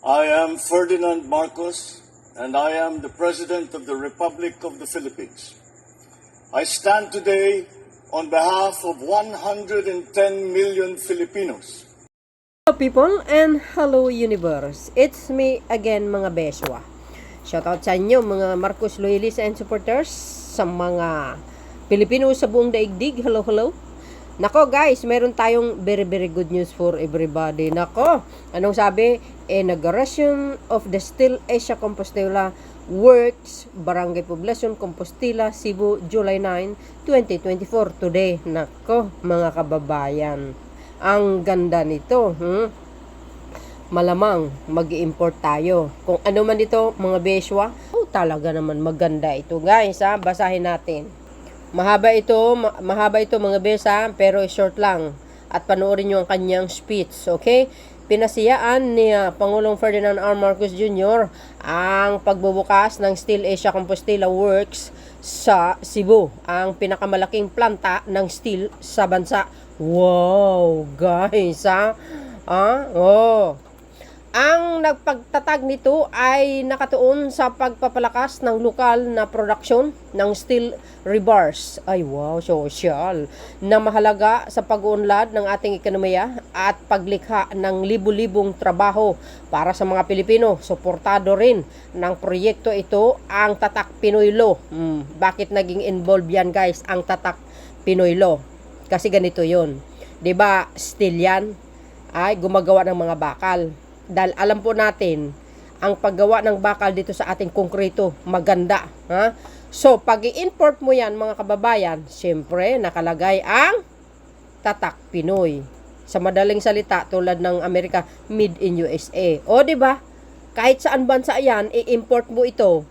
I am Ferdinand Marcos, and I am the President of the Republic of the Philippines. I stand today on behalf of 110 million Filipinos. Hello people and hello universe. It's me again mga beswa. Shoutout sa inyo mga Marcos loyalists and supporters, sa mga Pilipino sa buong daigdig. Hello, hello. Nako guys, meron tayong very good news for everybody. Nako, anong sabi? Inauguration of the Still Asia Compostela Works, Barangay Poblacion, Compostela, Cebu, July 9, 2024. Today, nako mga kababayan. Ang ganda nito. Malamang mag-i-import tayo. Kung ano man ito mga beswa, talaga naman maganda ito guys. Basahin natin. Mahaba ito mga besa, pero short lang. At panoorin nyo ang kanyang speech, okay? Pinasiyaan ni Pangulong Ferdinand R. Marcos Jr. ang pagbubukas ng Still Asia Compostela Works sa Cebu, ang pinakamalaking planta ng steel sa bansa. Wow, guys, Ang nagpagtatag nito ay nakatuon sa pagpapalakas ng lokal na produksyon ng steel rebars. Ay wow, social. Na mahalaga sa pag-uunlad ng ating ekonomiya at paglikha ng libu-libong trabaho para sa mga Pilipino. Suportado rin ng proyekto ito ang Tatak Pinoy Law. Bakit naging involved yan guys, ang Tatak Pinoy Law? Kasi ganito yun. 'Di ba steel yan ay gumagawa ng mga bakal. Dahil alam po natin, ang paggawa ng bakal dito sa ating konkreto, maganda. So, pag i-import mo yan, mga kababayan, siyempre, nakalagay ang Tatak Pinoy. Sa madaling salita, tulad ng Amerika, made in USA. O, di ba? Kahit saan bansa yan, i-import mo ito.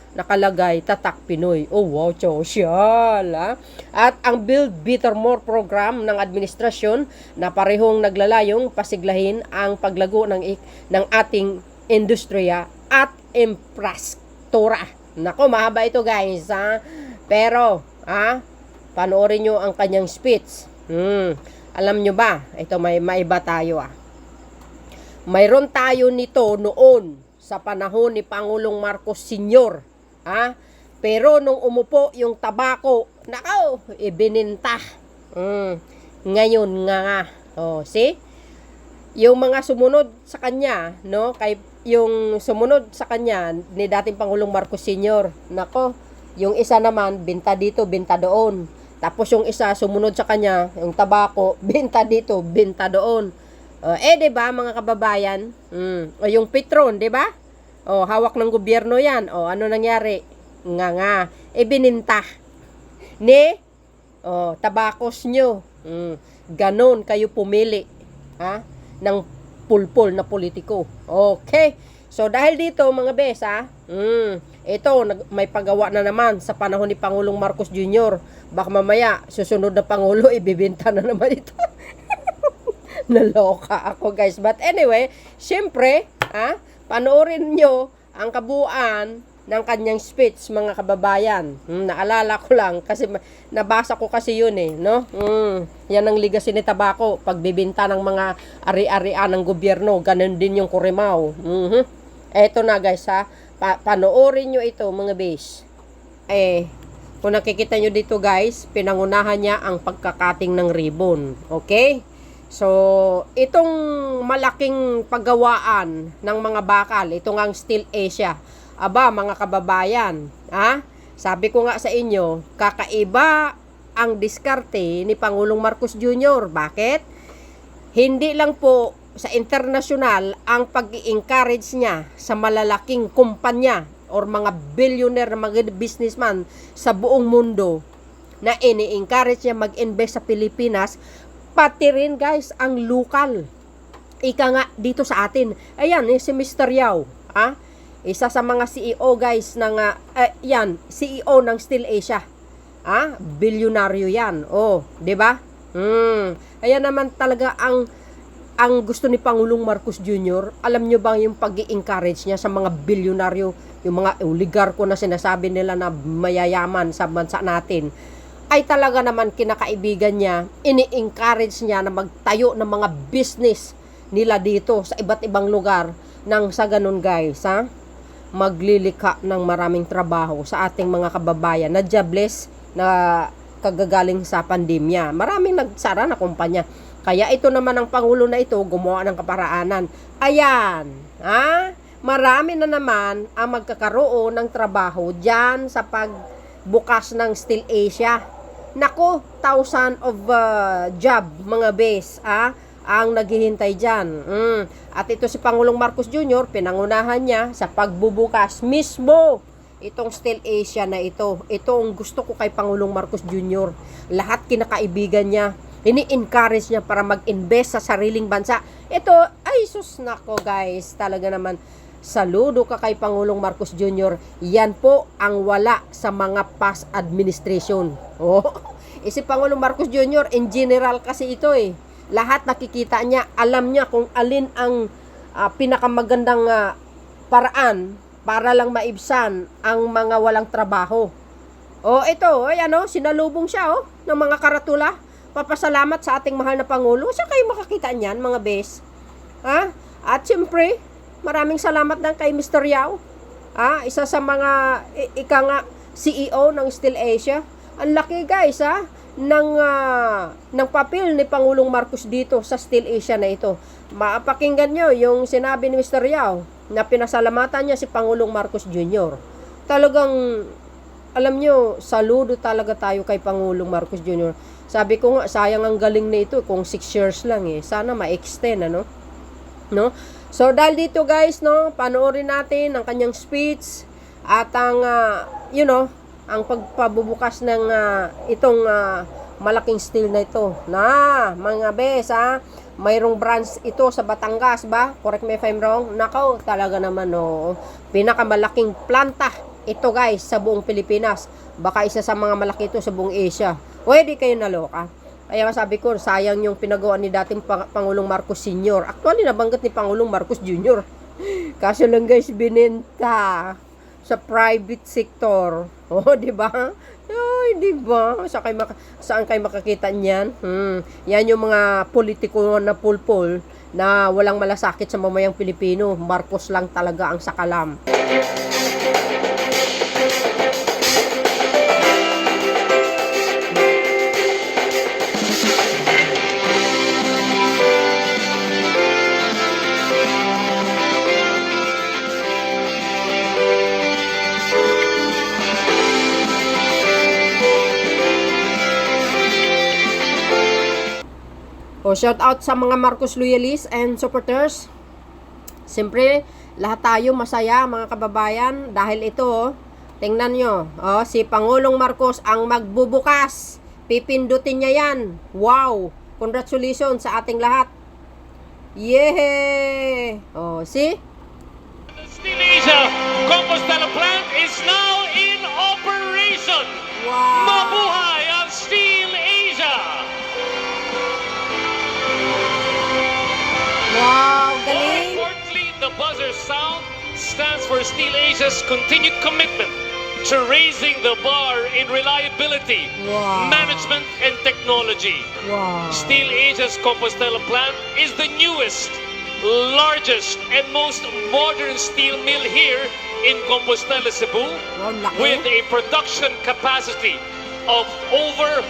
Nakalagay, Tatak Pinoy. Oh, wow, social. At ang Build Better More program ng administrasyon na parehong naglalayong pasiglahin ang paglago ng ating industriya at infrastruktura. Nako, mahaba ito guys. Pero, panoorin nyo ang kanyang speech. Alam nyo ba, ito may maiba tayo. Mayroon tayo nito noon sa panahon ni Pangulong Marcos Sr. Pero nung umupo yung tabako, nakaw, ibininta. Ngayon nga. See? Yung mga sumunod sa kanya, no? Yung sumunod sa kanya ni dating Pangulong Marcos Sr. Nako, yung isa naman, binta dito, binta doon. Tapos yung isa, sumunod sa kanya, yung tabako, binta dito, binta doon. Diba, mga kababayan? O yung Petron, diba? Hawak ng gobyerno yan. Ano nangyari? Nga. Bininta. Tabakos nyo. Ganon kayo pumili. Ng pulpol na politiko. Okay. So, dahil dito, mga besa, ito, may paggawa na naman sa panahon ni Pangulong Marcos Jr. Baka mamaya, susunod na Pangulo, ibibinta na naman ito. Naloka ako, guys. But anyway, syempre, panoorin nyo ang kabuuan ng kanyang speech, mga kababayan. Naalala ko lang kasi nabasa ko kasi yun no? Yan ang legacy ni tabako, pagbibinta ng mga ari-arian ng gobyerno, ganun din yung Kurimaw. Eto na guys panoorin nyo ito mga base. Kung nakikita nyo dito guys, pinangunahan niya ang pagkakating ng ribbon. Okay? So, itong malaking paggawaan ng mga bakal, itong ang Still Asia. Aba, mga kababayan, sabi ko nga sa inyo, kakaiba ang diskarte ni Pangulong Marcos Jr. Bakit? Hindi lang po sa internasyonal ang pag-i-encourage niya sa malalaking kumpanya or mga billionaire na mga businessman sa buong mundo na ini-encourage niya mag-invest sa Pilipinas. Pati rin guys ang lokal. Ika nga dito sa atin. Ayan, si Mr. Yao. Isa sa mga CEO guys ng CEO ng Still Asia. Bilyonaryo yan. Di ba? Ayan naman talaga ang gusto ni Pangulong Marcos Jr. Alam nyo bang yung pag-i-encourage niya sa mga bilyonaryo, yung mga oligarko na sinasabi nila na mayayaman sa bansa natin, ay talaga naman kinakaibigan niya, ini-encourage niya na magtayo ng mga business nila dito sa iba't ibang lugar nang sa ganun guys, ha? Maglilikha ng maraming trabaho sa ating mga kababayan na jobless na kagagaling sa pandemya. Maraming nagsara na kumpanya. Kaya ito naman ang Pangulo na ito, gumawa ng kaparaanan. Ayan, ha? Marami na naman ang magkakaroon ng trabaho dyan sa pagbukas ng Steel Asia. Naku, thousand of job, mga bes, ang naghihintay dyan. At ito si Pangulong Marcos Jr., pinangunahan niya sa pagbubukas mismo itong Steel Asia na ito. Ito ang gusto ko kay Pangulong Marcos Jr. Lahat kinakaibigan niya, ini-encourage niya para mag-invest sa sariling bansa. Ito, ay sus nako guys, talaga naman, saludo ka kay Pangulong Marcos Jr. Yan po ang wala sa mga past administration. Si Pangulong Marcos Jr. in general kasi ito lahat nakikita niya, alam niya kung alin ang pinakamagandang paraan para lang maibsan ang mga walang trabaho. Ito, sinalubong siya ng mga karatula. Papasalamat sa ating mahal na Pangulo. Siya kayo makakita niyan, mga bes. At siyempre, maraming salamat din kay Mr. Yao. Isa sa mga CEO ng Steel Asia. Ang laki guys, ng papel ni Pangulong Marcos dito sa Steel Asia na ito. Mapakinggan nyo yung sinabi ni Mr. Yao na pinasalamatan niya si Pangulong Marcos Jr. Talagang, alam nyo, saludo talaga tayo kay Pangulong Marcos Jr. Sabi ko nga, sayang ang galing na ito kung 6 years lang Sana ma-extend, no? So, dahil dito guys, panoorin natin ang kanyang speech at ang, ang pagpabubukas ng itong malaking steel na ito. Mga bes, mayroong branch ito sa Batangas ba? Correct me if I'm wrong. Nakaw, talaga naman, pinakamalaking planta ito guys sa buong Pilipinas. Baka isa sa mga malaki ito sa buong Asia. Di kayo naloka. Kaya sabi ko, sayang yung pinagawa ni dating Pangulong Marcos Sr. Actually, nabanggit ni Pangulong Marcos Jr. Kaso lang guys, binenta sa private sector. Di ba? Ay, di ba? Saan kayo makakita niyan? Yan yung mga politiko na pulpul na walang malasakit sa mamayang Pilipino. Marcos lang talaga ang sakalam. Shout out sa mga Marcos loyalists and supporters. Siyempre, lahat tayo masaya mga kababayan dahil ito, tingnan nyo, si Pangulong Marcos ang magbubukas. Pipindutin niya yan. Wow! Congratulations sa ating lahat. Yay! See? The Steel Asia Compostela plant is now in operation. Wow! Mabuhay ang Steel Asia! Wow, More galing! importantly, the buzzer sound stands for Steel Asia's continued commitment to raising the bar in reliability, Wow. management, and technology. Wow. Steel Asia's Compostela plant is the newest, largest, and most modern steel mill here in Compostela, Cebu, Wow, laki. with a production capacity of over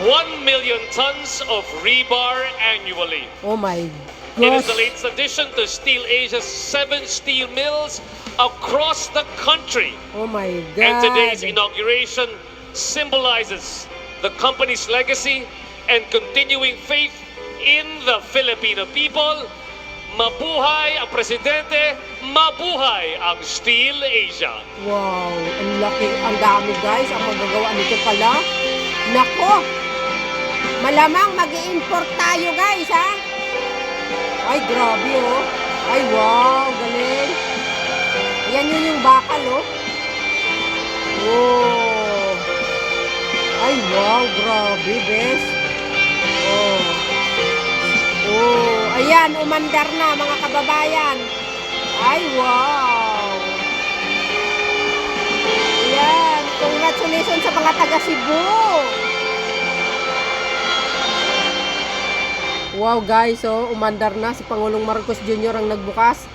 1 million tons of rebar annually. Oh my It gosh. is the latest addition to Steel Asia's 7 steel mills across the country. Oh my God. And today's inauguration symbolizes the company's legacy and continuing faith in the Filipino people. Mabuhay ang Presidente, mabuhay ang Steel Asia. Wow, ang laki, ang dami guys, ang magagawa nito pala. Nako, malamang mag-i-import tayo guys Ay, grabe Ay, wow, galing. Yan yung bakal Oh. Ay, wow, grabe, bes. Ayan, umandar na mga kababayan. Ay, wow. Ayan, congratulations sa mga taga Cebu. Wow guys, oh, umandar na si Pangulong Marcos Jr. ang nagbukas.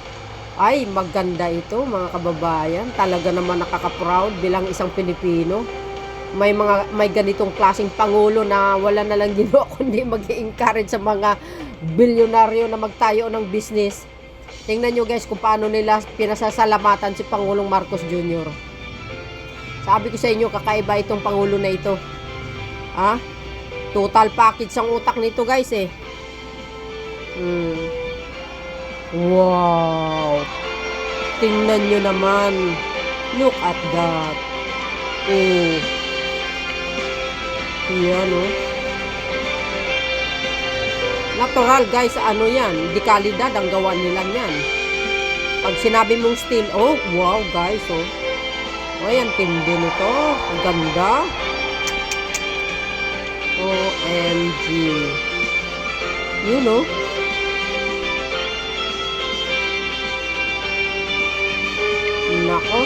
Ay, maganda ito mga kababayan. Talaga naman nakaka-proud bilang isang Pilipino. May ganitong klaseng pangulo na wala na lang ginawa kundi mag-i-encourage sa mga bilyonaryo na magtayo ng business. Tingnan nyo guys kung paano nila pinasasalamatan si Pangulong Marcos Jr. Sabi ko sa inyo, kakaiba itong pangulo na ito. Ha? Total package ang utak nito guys eh. Wow. Tingnan nyo naman. Look at that. Yan oh. Natural guys, ano yan? Di kalidad ang gawa nila yan. Pag sinabi mong steel, oh wow guys oh. Ay, ang tindi nito. Ang ganda. OMG. You know? Nako.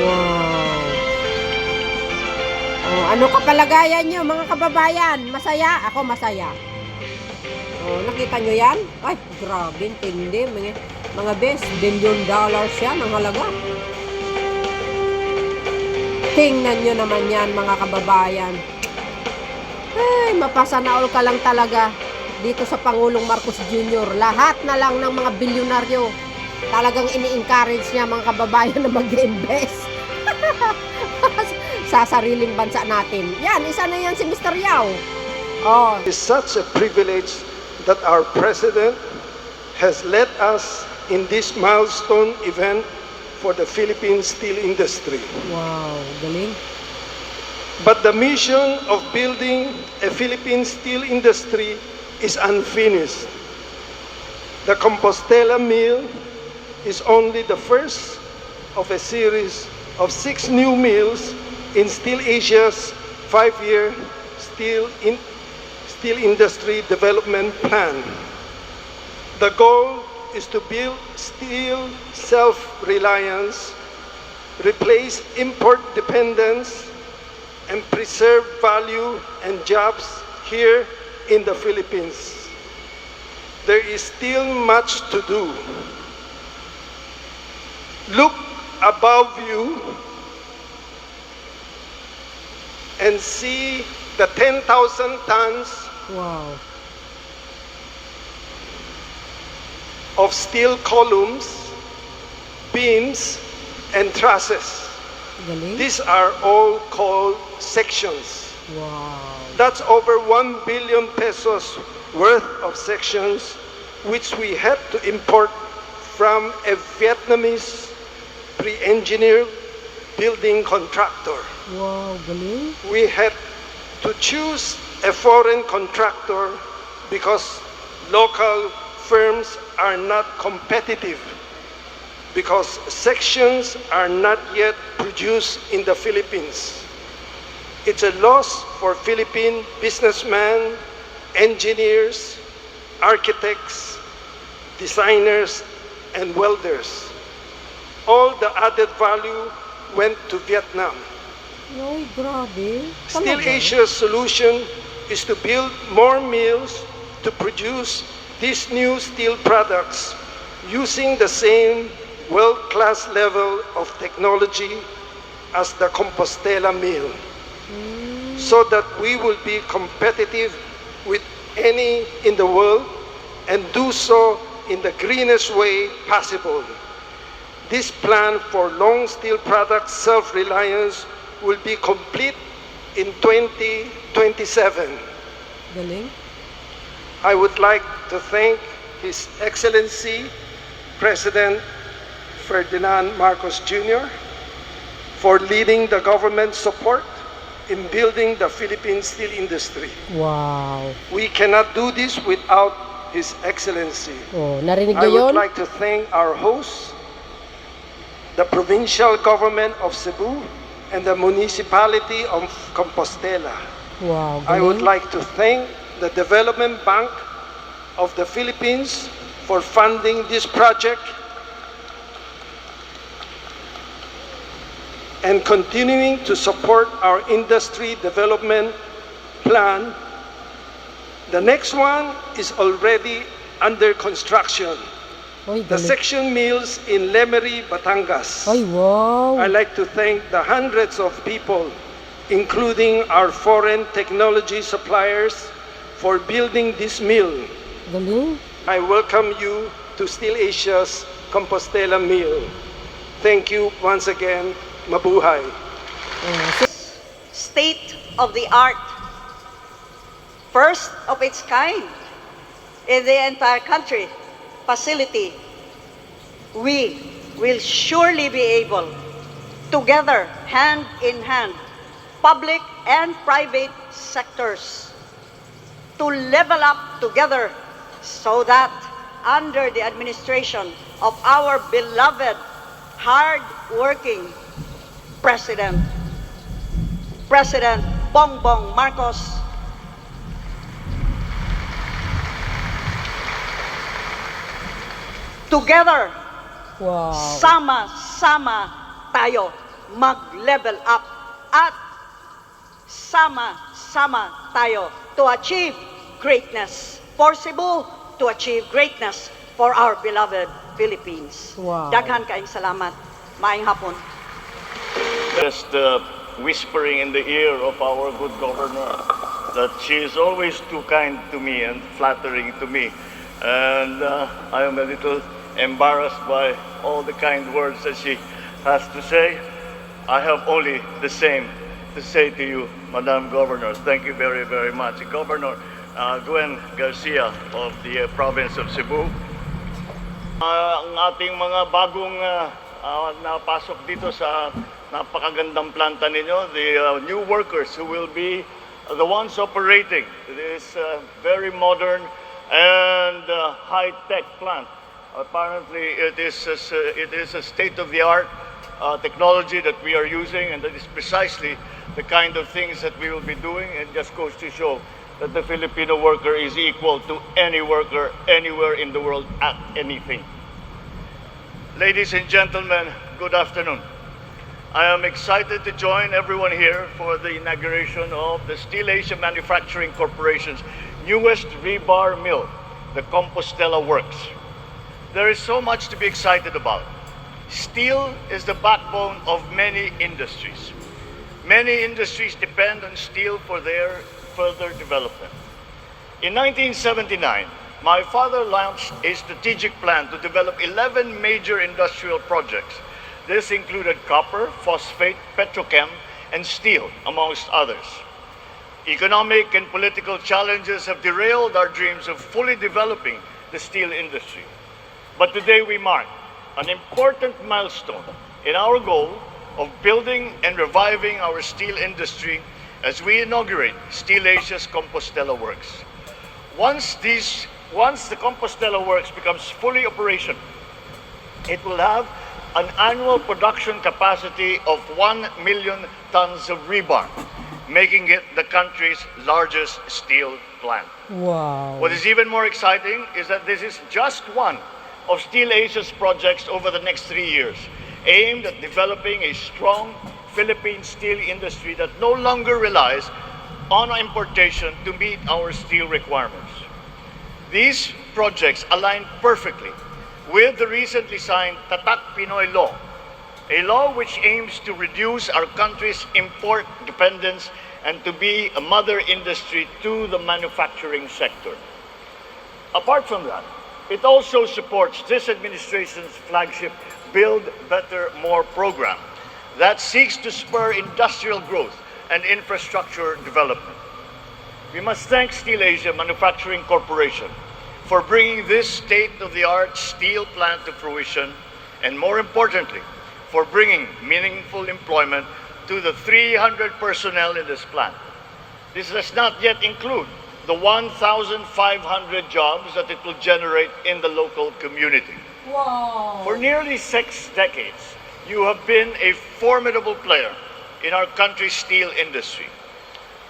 Wow. Oh, ano kapalagayan nyo mga kababayan? Masaya? Ako masaya. Oh, nakita nyo yan? Ay, grabe, tindi. Mga best, $1 billion yan ang halaga. Tingnan nyo naman yan mga kababayan. Ay, mapasanaol ka lang talaga dito sa Pangulong Marcos Jr. Lahat na lang ng mga bilyonaryo talagang ini-encourage niya mga kababayan na mag-invest sa sariling bansa natin. Yan, isa na yan si Mr. Yao. Oh. It's such a privilege that our President has led us in this milestone event for the Philippine steel industry. Wow, galing. But the mission of building a Philippine steel industry is unfinished. The Compostela mill is only the first of a series of 6 new mills in Steel Asia's 5-year steel industry development plan. The goal is to build steel self-reliance, replace import dependence, and preserve value and jobs here in the Philippines. There is still much to do. Look above you and see the 10,000 tons Wow. of steel columns, beams, and trusses. Galing. These are all called sections. Wow. That's over 1 billion pesos worth of sections, which we had to import from a Vietnamese pre-engineered building contractor. Wow, galing. We had to choose a foreign contractor because local firms are not competitive, because sections are not yet produced in the Philippines. It's a loss for Philippine businessmen, engineers, architects, designers, and welders. All the added value went to Vietnam. Ay, grabe. Steel Talaga? Asia's solution is to build more mills to produce these new steel products using the same world-class level of technology as the Compostela mill, so that we will be competitive with any in the world and do so in the greenest way possible. This plan for long steel products self-reliance will be complete in 2027. Galing. I would like to thank His Excellency President Ferdinand Marcos Jr. for leading the government support in building the Philippine steel industry. Wow. We cannot do this without His Excellency. Oh, narinig I niyo would yun? like to thank our hosts, the provincial government of Cebu, and the municipality of Compostela. Wow, galing. I would like to thank the Development Bank of the Philippines for funding this project and continuing to support our industry development plan The next one is already under construction. Ay, The galing. section mills in Lemery, Batangas. Ay, wow. I'd like to thank the hundreds of people, including our foreign technology suppliers, for building this mill. Galing. I welcome you to Steel Asia's Compostela mill. Thank you once again. Mabuhay. State-of-the-art, first of its kind in the entire country facility. We will surely be able, together, hand in hand, public and private sectors, to level up together so that under the administration of our beloved, hard-working President Bongbong Marcos, together, Wow. sama-sama tayo mag-level up at sama-sama tayo to achieve greatness for Cebu, to achieve greatness for our beloved Philippines. Wow. Daghan kaayong salamat. Maayong hapon. Just whispering in the ear of our good governor that she is always too kind to me and flattering to me. And I am a little embarrassed by all the kind words that she has to say. I have only the same to say to you, Madam Governor. Thank you very, very much. Governor Gwen Garcia of the province of Cebu. Ang ating mga bagong napasok dito sa napakagandang planta ninyo, the new workers who will be the ones operating this very modern and high-tech plant. Apparently, it is a state-of-the-art technology that we are using, and that is precisely the kind of things that we will be doing. It just goes to show that the Filipino worker is equal to any worker anywhere in the world at anything. Ladies and gentlemen, good afternoon. I am excited to join everyone here for the inauguration of the Steel Asia Manufacturing Corporation's newest rebar mill, the Compostela Works. There is so much to be excited about. Steel is the backbone of many industries. Many industries depend on steel for their further development. In 1979, my father launched a strategic plan to develop 11 major industrial projects. This included copper, phosphate, petrochem, and steel, amongst others. Economic and political challenges have derailed our dreams of fully developing the steel industry. But today we mark an important milestone in our goal of building and reviving our steel industry as we inaugurate Steel Asia's Compostela Works. Once the Compostela Works becomes fully operational, it will have an annual production capacity of 1 million tons of rebar, making it the country's largest steel plant. Wow. What is even more exciting is that this is just one of Steel Asia's projects over the next 3 years, aimed at developing a strong Philippine steel industry that no longer relies on importation to meet our steel requirements. These projects align perfectly with the recently signed Tatak Pinoy Law, a law which aims to reduce our country's import dependence and to be a mother industry to the manufacturing sector. Apart from that, it also supports this administration's flagship Build Better More program that seeks to spur industrial growth and infrastructure development. We must thank Steel Asia Manufacturing Corporation for bringing this state-of-the-art steel plant to fruition, and more importantly, for bringing meaningful employment to the 300 personnel in this plant. This does not yet include the 1,500 jobs that it will generate in the local community. Wow. For nearly 6 decades, you have been a formidable player in our country's steel industry.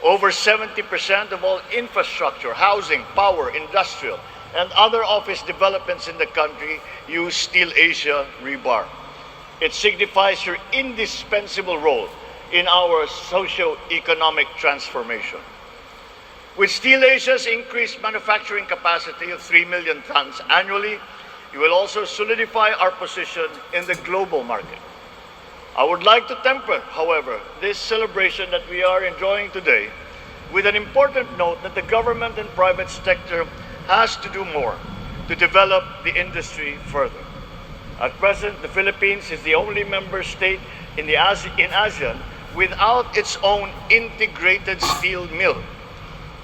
Over 70% of all infrastructure, housing, power, industrial, and other office developments in the country use Steel Asia rebar. It signifies your indispensable role in our socio-economic transformation. With Steel Asia's increased manufacturing capacity of 3 million tons annually, it will also solidify our position in the global market. I would like to temper, however, this celebration that we are enjoying today with an important note that the government and private sector has to do more to develop the industry further. At present, the Philippines is the only member state in ASEAN without its own integrated steel mill.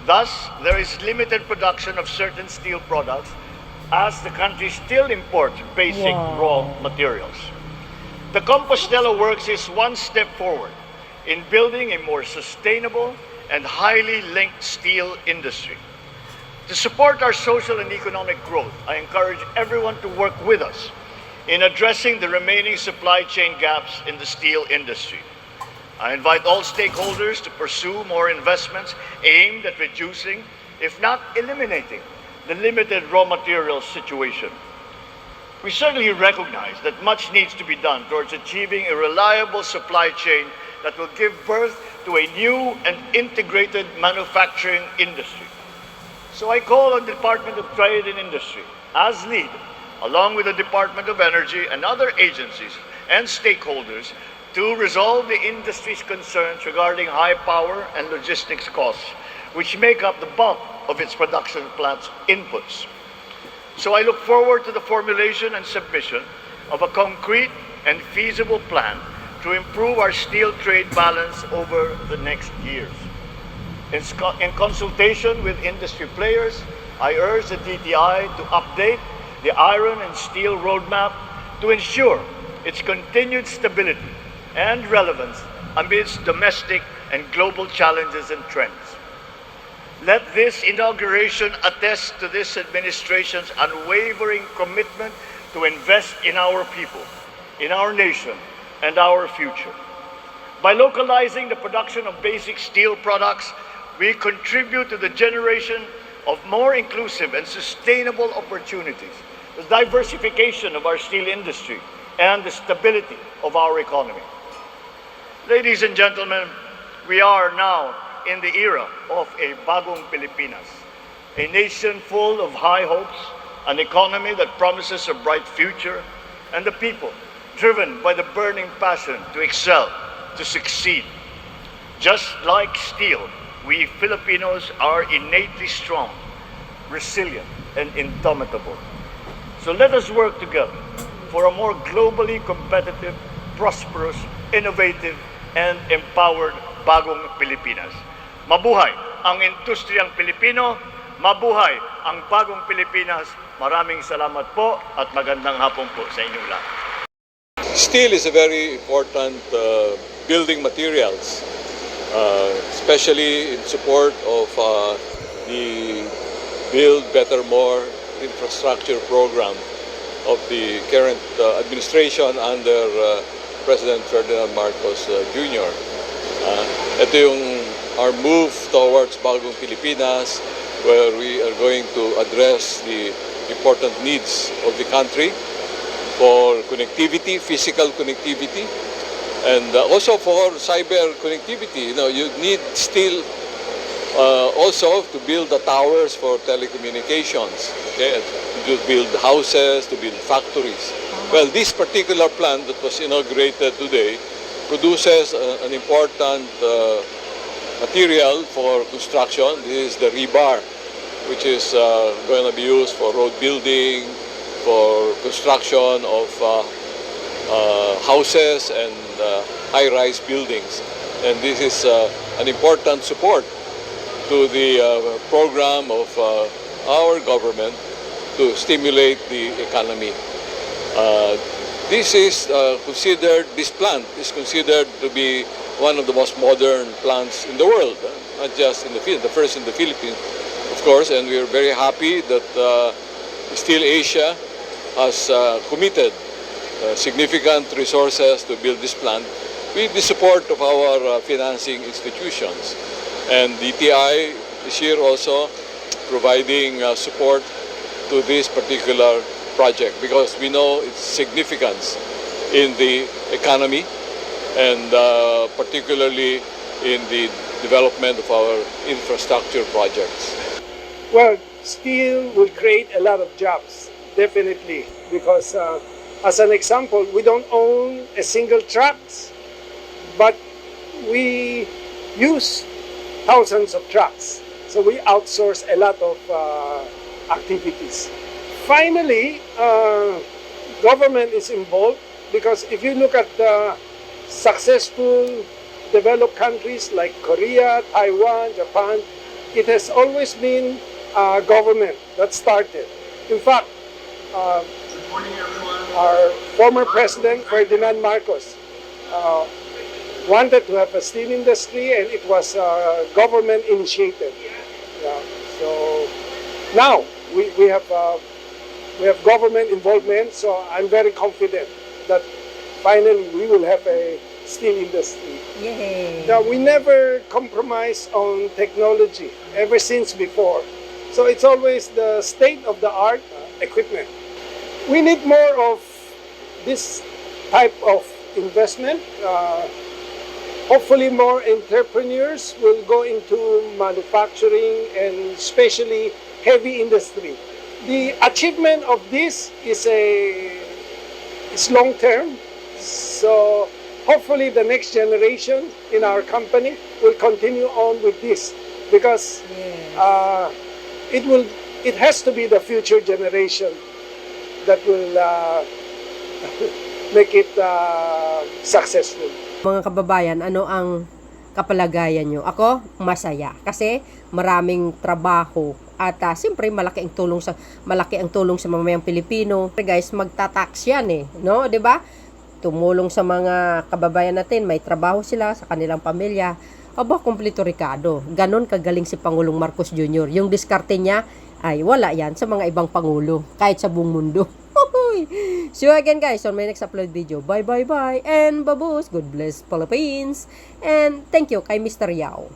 Thus, there is limited production of certain steel products as the country still imports basic raw materials. The Compostela Works is one step forward in building a more sustainable and highly linked steel industry. To support our social and economic growth, I encourage everyone to work with us in addressing the remaining supply chain gaps in the steel industry. I invite all stakeholders to pursue more investments aimed at reducing, if not eliminating, the limited raw materials situation. We certainly recognize that much needs to be done towards achieving a reliable supply chain that will give birth to a new and integrated manufacturing industry. So I call on the Department of Trade and Industry, as lead, along with the Department of Energy and other agencies and stakeholders, to resolve the industry's concerns regarding high power and logistics costs, which make up the bulk of its production plant's inputs. So I look forward to the formulation and submission of a concrete and feasible plan to improve our steel trade balance over the next years. In consultation with industry players, I urge the DTI to update the iron and steel roadmap to ensure its continued stability and relevance amidst domestic and global challenges and trends. Let this inauguration attest to this administration's unwavering commitment to invest in our people, in our nation, and our future. By localizing the production of basic steel products, we contribute to the generation of more inclusive and sustainable opportunities, the diversification of our steel industry, and the stability of our economy. Ladies and gentlemen, we are now in the era of a bagong Pilipinas, a nation full of high hopes, an economy that promises a bright future, and the people driven by the burning passion to excel, to succeed. Just like steel, we Filipinos are innately strong, resilient, and indomitable. So let us work together for a more globally competitive, prosperous, innovative, and empowered bagong Pilipinas. Mabuhay ang industriyang Pilipino, mabuhay ang bagong Pilipinas. Maraming salamat po at magandang hapon po sa inyong lahat. Steel is a very important building materials, especially in support of the Build Better More infrastructure program of the current administration under President Ferdinand Marcos Jr. Ito yung our move towards Bagong Pilipinas, where we are going to address the important needs of the country for connectivity, physical connectivity, and also for cyber connectivity. You know, you need steel also to build the towers for telecommunications, okay? To build houses, to build factories. Well, this particular plant that was inaugurated today produces an important material for construction. This is the rebar, which is going to be used for road building, for construction of houses and high-rise buildings. And this is an important support to the program of our government to stimulate the economy. This plant is considered to be one of the most modern plants in the world, not just in the first in the Philippines, of course, and we are very happy that Steel Asia has committed significant resources to build this plant with the support of our financing institutions. And DTI is here also providing support to this particular project because we know its significance in the economy and particularly in the development of our infrastructure projects. Well, steel will create a lot of jobs, definitely, because as an example, we don't own a single truck, but we use thousands of trucks. So we outsource a lot of activities. Finally, government is involved because if you look at the successful developed countries like Korea, Taiwan, Japan, it has always been government that started. In fact, our former president, Ferdinand Marcos, wanted to have a steel industry, and it was government initiated. Yeah. So now we have government involvement, so I'm very confident that finally we will have a steel industry. Yay! Now, we never compromise on technology ever since before. So it's always the state-of-the-art equipment. We need more of this type of investment. Hopefully more entrepreneurs will go into manufacturing and especially heavy industry. The achievement of this is long-term. So hopefully the next generation in our company will continue on with this because it has to be the future generation that will make it successful. Mga kababayan, ano ang kapalagayan nyo? Ako, masaya. Kasi maraming trabaho. At siyempre, malaki ang tulong sa mamamayang Pilipino. Guys, magtatax yan no? 'Di ba? Tumulong sa mga kababayan natin, may trabaho sila sa kanilang pamilya. Aba, kumpleto Ricardo. Ganon kagaling si Pangulong Marcos Jr. Yung diskarte niya ay wala yan sa mga ibang pangulo, kahit sa buong mundo. See you again guys on my next upload video. Bye bye bye and babus. God bless Philippines. And thank you kay Mr. Yao.